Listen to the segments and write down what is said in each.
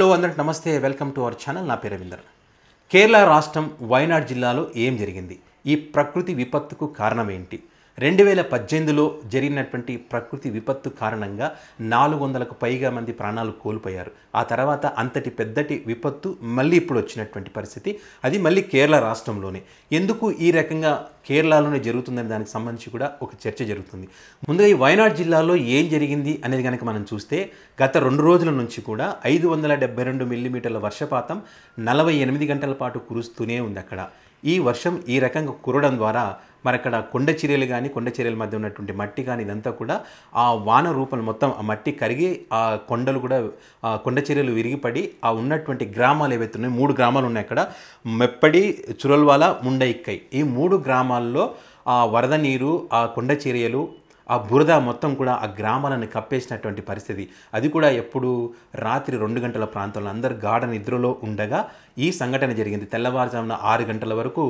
Hello అందరికి నమస్తే, welcome to our channel. నా పేరు రవీందర్. కేరళ రాష్ట్రం వైనాడ్ జిల్లాలో ఏం జరిగింది? ఈ ప్రకృతి విపత్తుకు కారణం ఏంటి? 2018లో జరిగినటువంటి ప్రకృతి విపత్తు కారణంగా 400కు పైగా మంది ప్రాణాలు కోల్పోయారు. ఆ తర్వాత అంతటి పెద్దటి విపత్తు మళ్ళీ ఇప్పుడు వచ్చినటువంటి పరిస్థితి, అది మళ్ళీ కేరళ రాష్ట్రంలోనే. ఎందుకు ఈ రకంగా కేరళలోనే జరుగుతుందని దానికి సంబంధించి కూడా ఒక చర్చ జరుగుతుంది. ముందుగా ఈ వైనాడ్ జిల్లాలో ఏం జరిగింది అనేది కనుక మనం చూస్తే, గత 2 రోజుల నుంచి కూడా 572 మిల్లీమీటర్ల వర్షపాతం 48 గంటల పాటు కురుస్తూనే ఉంది అక్కడ. ఈ వర్షం ఈ రకంగా కురవడం ద్వారా మరి అక్కడ కొండ చర్యలు కానీ, కొండ చర్యల మధ్య ఉన్నటువంటి మట్టి కానీ, ఇదంతా కూడా ఆ వాన రూపంలో మొత్తం ఆ మట్టి కరిగి ఆ కొండలు కూడా కొండ చర్యలు విరిగిపడి ఆ ఉన్నటువంటి గ్రామాలు ఏవైతే ఉన్నాయో 3 గ్రామాలు ఉన్నాయి అక్కడ. మెప్పడి, చురల్వాల, ముండయిక్కై, ఈ 3 గ్రామాల్లో ఆ వరద నీరు, ఆ కొండ చర్యలు, ఆ బురద మొత్తం కూడా ఆ గ్రామాలను కప్పేసినటువంటి పరిస్థితి. అది కూడా ఎప్పుడు రాత్రి 2 గంటల ప్రాంతంలో అందరు గాఢ నిద్రలో ఉండగా ఈ సంఘటన జరిగింది. తెల్లవారుజామున 6 గంటల వరకు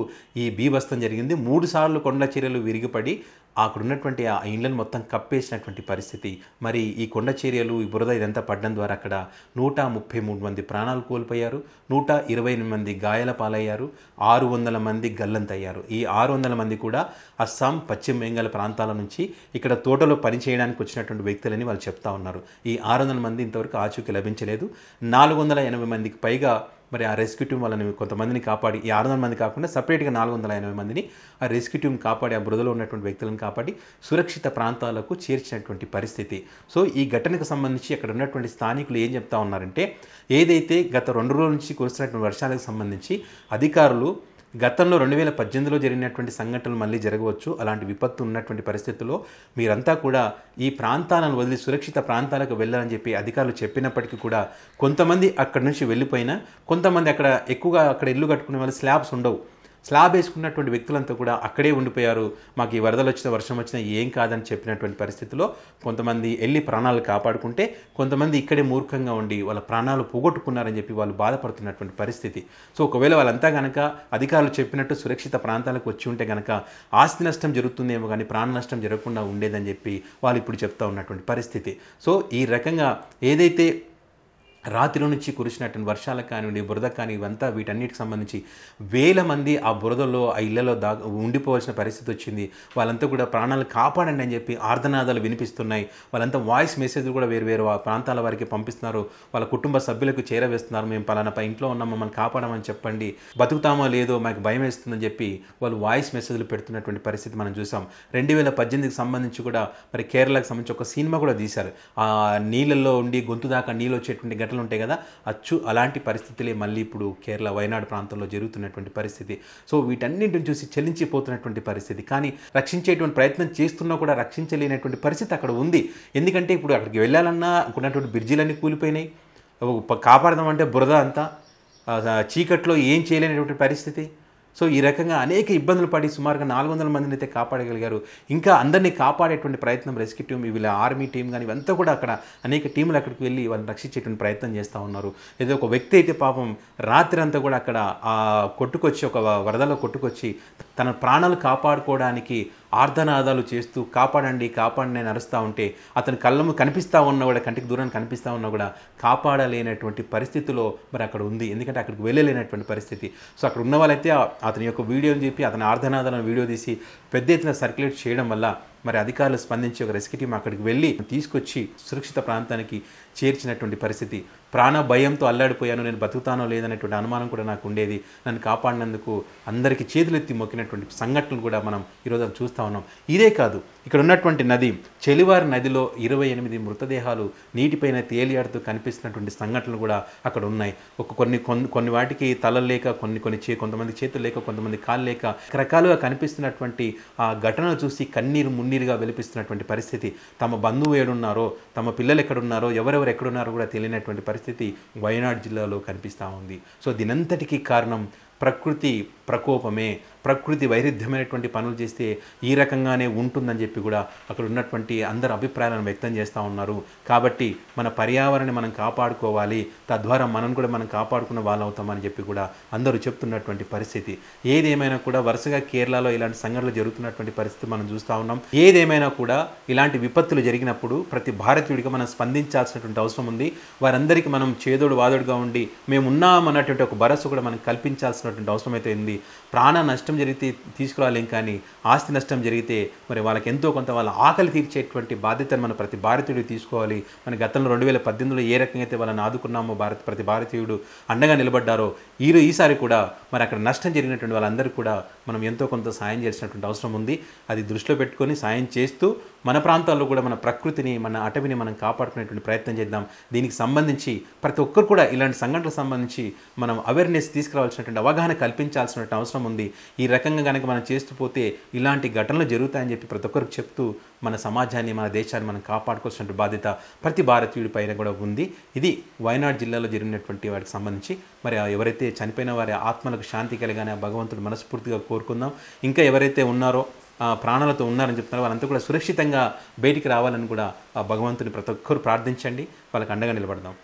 ఈ బీభత్సం జరిగింది. 3 సార్లు కొండ చర్యలు విరిగిపడి అక్కడ ఉన్నటువంటి ఆ ఇళ్లను మొత్తం కప్పేసినటువంటి పరిస్థితి. మరి ఈ కొండ చర్యలు, ఈ బురద ఇదంతా పడడం ద్వారా అక్కడ 133 మంది ప్రాణాలు కోల్పోయారు, 128 మంది గాయాల పాలయ్యారు, 600 మంది గల్లంతయ్యారు. ఈ 600 మంది కూడా అస్సాం, పశ్చిమ బెంగాల్ ప్రాంతాల నుంచి ఇక్కడ తోటలో పనిచేయడానికి వచ్చినటువంటి వ్యక్తులని వాళ్ళు చెప్తా ఉన్నారు. ఈ 600 మంది ఇంతవరకు ఆచూకీ లభించలేదు. 480 మందికి పైగా మరి ఆ రెస్క్యూ టీం వాళ్ళని కొంతమందిని కాపాడి, ఈ 600 మంది కాకుండా సపరేట్గా 480 మందిని ఆ రెస్క్యూ టీం కాపాడి, ఆ బురదలో ఉన్నటువంటి వ్యక్తులను కాపాడి సురక్షిత ప్రాంతాలకు చేర్చినటువంటి పరిస్థితి. సో ఈ ఘటనకు సంబంధించి అక్కడ ఉన్నటువంటి స్థానికులు ఏం చెప్తా ఉన్నారంటే, ఏదైతే గత 2 రోజుల నుంచి కురుస్తున్నటువంటి వర్షాలకు సంబంధించి అధికారులు గతంలో 2018లో జరిగినటువంటి సంఘటనలు మళ్ళీ జరగవచ్చు, అలాంటి విపత్తు ఉన్నటువంటి పరిస్థితుల్లో మీరంతా కూడా ఈ ప్రాంతాలను వదిలి సురక్షిత ప్రాంతాలకు వెళ్ళాలని చెప్పి అధికారులు చెప్పినప్పటికీ కూడా కొంతమంది అక్కడి నుంచి వెళ్ళిపోయినా, కొంతమంది అక్కడ ఎక్కువగా అక్కడ ఇల్లు కట్టుకునే వాళ్ళు స్లాబ్స్ ఉండవు, స్లాబ్ వేసుకున్నటువంటి వ్యక్తులంతా కూడా అక్కడే ఉండిపోయారు. మాకు ఈ వరదలు వచ్చినా, వర్షం వచ్చినా ఏం కాదని చెప్పినటువంటి పరిస్థితిలో కొంతమంది వెళ్ళి ప్రాణాలు కాపాడుకుంటే, కొంతమంది ఇక్కడే మూర్ఖంగా ఉండి వాళ్ళ ప్రాణాలు పోగొట్టుకున్నారని చెప్పి వాళ్ళు బాధపడుతున్నటువంటి పరిస్థితి. సో ఒకవేళ వాళ్ళంతా కనుక అధికారులు చెప్పినట్టు సురక్షిత ప్రాంతాలకు వచ్చి ఉంటే కనుక ఆస్తి నష్టం జరుగుతుందేమో కానీ ప్రాణ నష్టం జరగకుండా ఉండేదని చెప్పి వాళ్ళు ఇప్పుడు చెప్తా ఉన్నటువంటి పరిస్థితి. సో ఈ రకంగా ఏదైతే రాత్రి నుంచి కురిసినటువంటి వర్షాలకు కానివ్వండి, బురద కానీ, ఇవంతా వీటన్నిటికి సంబంధించి వేల మంది ఆ బురదలో, ఆ ఇళ్లలో ఉండిపోవాల్సిన పరిస్థితి వచ్చింది. వాళ్ళంతా కూడా ప్రాణాలు కాపాడండి అని చెప్పి ఆర్తనాదాలు వినిపిస్తున్నాయి. వాళ్ళంతా వాయిస్ మెసేజ్లు కూడా వేరు వేరు ప్రాంతాల వారికి పంపిస్తున్నారు. వాళ్ళ కుటుంబ సభ్యులకు చేరవేస్తున్నారు. మేము పలానా ఇంట్లో ఉన్నాం, మమ్మల్ని కాపాడమని చెప్పండి, బతుకుతామో లేదో మాకు భయం వేస్తుందని చెప్పి వాళ్ళు వాయిస్ మెసేజ్లు పెడుతున్నటువంటి పరిస్థితి మనం చూసాం. 2018కి సంబంధించి కూడా మరి కేరళకు సంబంధించి ఒక సినిమా కూడా తీశారు. ఆ నీళ్ళల్లో ఉండి గొంతు దాకా నీళ్ళు వచ్చేటువంటి ఘటనలు ఉంటాయి కదా, అచ్చు అలాంటి పరిస్థితులే మళ్ళీ ఇప్పుడు కేరళ వైనాడ్ ప్రాంతంలో జరుగుతున్నటువంటి పరిస్థితి. సో వీటన్నింటిని చూసి చెల్లించిపోతున్నటువంటి పరిస్థితి. కానీ రక్షించేటువంటి ప్రయత్నం చేస్తున్నా కూడా రక్షించలేనటువంటి పరిస్థితి అక్కడ ఉంది. ఎందుకంటే ఇప్పుడు అక్కడికి వెళ్ళాలన్నా అనుకున్నటువంటి బ్రిడ్జిలన్నీ కూలిపోయినాయి, కాపాడదామంటే బురద అంతా, చీకట్లో ఏం చేయలేనటువంటి పరిస్థితి. సో ఈ రకంగా అనేక ఇబ్బందులు పడి సుమారుగా 400 మందిని అయితే కాపాడగలిగారు. ఇంకా అందరినీ కాపాడేటువంటి ప్రయత్నం రెస్క్యూ టీం, వీళ్ళ ఆర్మీ టీం కానీ ఇవంతా కూడా అక్కడ అనేక టీములు అక్కడికి వెళ్ళి వాళ్ళని రక్షించేటువంటి ప్రయత్నం చేస్తూ ఉన్నారు. ఏదో ఒక వ్యక్తి అయితే పాపం రాత్రి అంతా కూడా అక్కడ కొట్టుకొచ్చి, ఒక వరదలో కొట్టుకొచ్చి తన ప్రాణాలు కాపాడుకోవడానికి ఆర్ధనాదాలు చేస్తూ కాపాడండి కాపాడండి అని అరుస్తూ ఉంటే, అతని కళ్ళము కనిపిస్తూ ఉన్నా కూడా, కంటికి దూరాన్ని కనిపిస్తూ ఉన్నా కూడా కాపాడలేనటువంటి పరిస్థితిలో మరి అక్కడ ఉంది. ఎందుకంటే అక్కడికి వెళ్ళలేనటువంటి పరిస్థితి. సో అక్కడ ఉన్న వాళ్ళైతే అతని యొక్క వీడియోని చెప్పి, అతని ఆర్ధనాదాలను వీడియో తీసి పెద్ద ఎత్తున సర్క్యులేట్ చేయడం వల్ల మరి అధికారులు స్పందించి ఒక రెస్క్యూ టీం అక్కడికి వెళ్ళి తీసుకొచ్చి సురక్షిత ప్రాంతానికి చేర్చినటువంటి పరిస్థితి. ప్రాణ భయంతో అల్లాడిపోయాను, నేను బతుకుతానో లేదనేటువంటి అనుమానం కూడా నాకు ఉండేది. నన్ను కాపాడినందుకు అందరికీ చేతులెత్తి మొక్కినటువంటి సంఘటనలు కూడా మనం ఈరోజు చూస్తూ ఉన్నాం. ఇదే కాదు, ఇక్కడ ఉన్నటువంటి నది చెలివారి నదిలో 28 మృతదేహాలు నీటిపైన తేలియాడుతూ కనిపిస్తున్నటువంటి సంఘటనలు కూడా అక్కడ ఉన్నాయి. కొన్ని వాటికి తలలు లేక, కొంతమంది చేతులు లేక, కొంతమంది కాళ్ళు లేక, రకరకాలుగా కనిపిస్తున్నటువంటి ఆ ఘటనలు చూసి కన్నీరు మున్నీరుగా వెలిపిస్తున్నటువంటి పరిస్థితి. తమ బంధువు ఏడున్నారో, తమ పిల్లలు ఎక్కడున్నారో, ఎవరెవరు ఎక్కడున్నారో కూడా తెలియనటువంటి పరిస్థితి వైనాడ్ జిల్లాలో కనిపిస్తూ ఉంది. సో దీనంతటికీ కారణం ప్రకృతి ప్రకోపమే, ప్రకృతి వైరుధ్యమైనటువంటి పనులు చేస్తే ఈ రకంగానే ఉంటుందని చెప్పి కూడా అక్కడ ఉన్నటువంటి అందరు అభిప్రాయాలను వ్యక్తం చేస్తూ ఉన్నారు. కాబట్టి మన పర్యావరణాన్ని మనం కాపాడుకోవాలి, తద్వారా మనం కూడా మనం కాపాడుకున్న వాళ్ళు అవుతామని చెప్పి కూడా అందరూ చెప్తున్నటువంటి పరిస్థితి. ఏదేమైనా కూడా వరుసగా కేరళలో ఇలాంటి సంఘటనలు జరుగుతున్నటువంటి పరిస్థితి మనం చూస్తూ ఉన్నాం. ఏదేమైనా కూడా ఇలాంటి విపత్తులు జరిగినప్పుడు ప్రతి భారతీయుడిగా మనం స్పందించాల్సినటువంటి అవసరం ఉంది. వారందరికీ మనం చేదోడు వాదోడుగా ఉండి మేము ఉన్నామన్నటువంటి ఒక భరోసా కూడా మనం కల్పించాల్సినటువంటి అవసరం అయితే ఉంది. ప్రాణ నష్టం జరిగితే తీసుకురాలేం, కానీ ఆస్తి నష్టం జరిగితే మరి వాళ్ళకి ఎంతో కొంత వాళ్ళ ఆకలి తీర్చేటువంటి బాధ్యతను మన ప్రతి భారతీయుడు తీసుకోవాలి. మన గతంలో 2018లో ఏ రకంగా అయితే వాళ్ళని ఆదుకున్నామో ప్రతి భారతీయుడు అండగా నిలబడ్డారో ఈసారి కూడా మరి అక్కడ నష్టం జరిగినటువంటి వాళ్ళందరికీ కూడా మనం ఎంతో కొంత సాయం చేసినటువంటి అవసరం ఉంది. అది దృష్టిలో పెట్టుకొని సాయం చేస్తూ మన ప్రాంతాల్లో కూడా మన ప్రకృతిని మన అటవీని మనం కాపాడుకునేటువంటి ప్రయత్నం చేద్దాం. దీనికి సంబంధించి ప్రతి ఒక్కరు కూడా ఇలాంటి సంఘటనలకు సంబంధించి మనం అవేర్నెస్ తీసుకురావాల్సినటువంటి అవగాహన కల్పించాల్సినటువంటి అవసరం ఉంది. ఈ రకంగా కనుక మనం చేస్తూ పోతే ఇలాంటి ఘటనలు జరుగుతాయని చెప్పి ప్రతి ఒక్కరికి చెప్తూ మన సమాజాన్ని మన దేశాన్ని మనం కాపాడుకోవాల్సిన బాధ్యత ప్రతి భారతీయుడి పైన కూడా ఉంది. ఇది వయనాడ్ జిల్లాలో జరిగినటువంటి వాటికి సంబంధించి మరి ఎవరైతే చనిపోయిన వారి ఆత్మలకు శాంతి కలగానే భగవంతుడు మనస్ఫూర్తిగా కోరుకుందాం. ఇంకా ఎవరైతే ఉన్నారో ప్రాణాలతో ఉన్నారని చెప్తున్నారు వాళ్ళంతా కూడా సురక్షితంగా బయటికి రావాలని కూడా ఆ భగవంతుని ప్రతి ఒక్కరు ప్రార్థించండి, వాళ్ళకి అండగా నిలబడదాం.